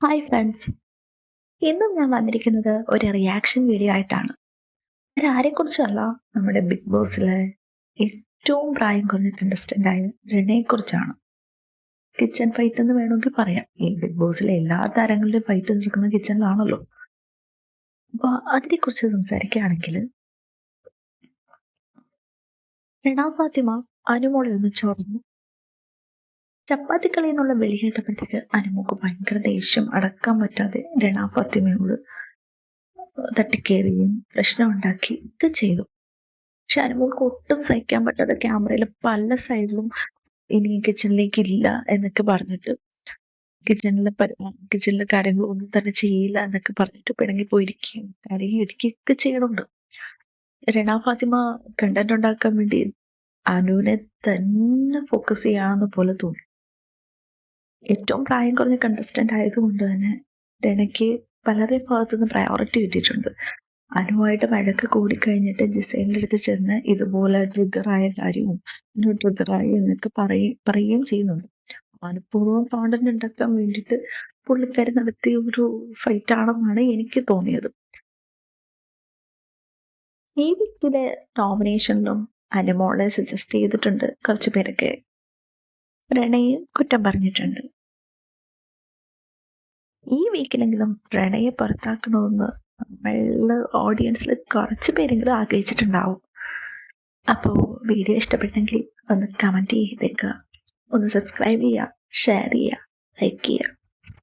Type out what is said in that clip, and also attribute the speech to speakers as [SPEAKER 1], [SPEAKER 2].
[SPEAKER 1] Hi friends, ഇന്നും ഞാൻ വന്നിരിക്കുന്നത് ഒരു റിയാക്ഷൻ വീഡിയോ ആയിട്ടാണ്. ആരെക്കുറിച്ചല്ല, നമ്മുടെ ബിഗ് ബോസിലെ ഏറ്റവും പ്രായം കുറഞ്ഞ കണ്ടസ്റ്റന്റ് ആയ റിനയെ കുറിച്ചാണ്. കിച്ചൺ ഫൈറ്റ് എന്ന് വേണമെങ്കിൽ പറയാം. ഈ ബിഗ് ബോസിലെ എല്ലാ താരങ്ങളുടെയും ഫൈറ്റ് നടക്കുന്ന കിച്ചണിലാണല്ലോ. അപ്പൊ അതിനെക്കുറിച്ച് സംസാരിക്കുകയാണെങ്കിൽ, റിന ഫാത്തിമ അനുമോളെ ഒന്ന് ചൊറന്നു. ചപ്പാത്തി കളി എന്നുള്ള വിളി കേട്ടപ്പോഴത്തേക്ക് അനുമോക്ക് ഭയങ്കര ദേഷ്യം അടക്കാൻ പറ്റാതെ റിന ഫാത്തിമയോട് തട്ടിക്കേറിയും പ്രശ്നം ഉണ്ടാക്കി ഇത് ചെയ്തു. പക്ഷെ അനുമോൾക്ക് ഒട്ടും സഹിക്കാൻ പറ്റാതെ ക്യാമറയിൽ പല സൈഡിലും ഇനി കിച്ചണിലേക്ക് ഇല്ല എന്നൊക്കെ പറഞ്ഞിട്ട് കിച്ചണിലെ കാര്യങ്ങളൊന്നും തന്നെ ചെയ്യില്ല എന്നൊക്കെ പറഞ്ഞിട്ട് പിണങ്ങി പോയിരിക്കുകയും കരയും ഇടിക്കുകയൊക്കെ ചെയ്യണുണ്ട്. റിന ഫാത്തിമ കണ്ടന്റ് ഉണ്ടാക്കാൻ വേണ്ടി അനുവിനെ തന്നെ ഫോക്കസ് ചെയ്യാവുന്ന പോലെ തോന്നി. ഏറ്റവും പ്രായം കുറഞ്ഞ കണ്ടസ്റ്റന്റ് ആയതുകൊണ്ട് തന്നെ റിനയ്ക്ക് പലരുടെ ഭാഗത്തുനിന്ന് പ്രയോറിറ്റി കിട്ടിയിട്ടുണ്ട്. അനുവായിട്ട് വഴക്ക് കൂടിക്കഴിഞ്ഞിട്ട് ജിസേലിൻ്റെ അടുത്ത് ചെന്ന് ഇതുപോലെ ട്രിഗറായ കാര്യവും ട്രിഗറായി എന്നൊക്കെ പറയുകയും ചെയ്യുന്നുണ്ട്. മനഃപൂർവ്വം കോണ്ടന്റ് ഉണ്ടാക്കാൻ വേണ്ടിയിട്ട് പുള്ളിക്കാരി നടത്തിയ ഒരു ഫൈറ്റ് ആണെന്നാണ് എനിക്ക് തോന്നിയത്. ഈ വീക്കിലെ നോമിനേഷനിലും അനുമോളെ സജസ്റ്റ് ചെയ്തിട്ടുണ്ട് കുറച്ച് പേരൊക്കെ. പ്രണയെ കുറ്റം പറഞ്ഞിട്ടുണ്ട്. ഈ വീക്കിലെങ്കിലും പ്രണയെ പുറത്താക്കണമെന്ന് നമ്മളുടെ ഓഡിയൻസിൽ കുറച്ച് പേരെങ്കിലും ആഗ്രഹിച്ചിട്ടുണ്ടാവും. അപ്പോൾ വീഡിയോ ഇഷ്ടപ്പെട്ടെങ്കിൽ ഒന്ന് കമൻറ്റ് ചെയ്തേക്കുക, ഒന്ന് സബ്സ്ക്രൈബ് ചെയ്യുക, ഷെയർ ചെയ്യുക, ലൈക്ക് ചെയ്യുക.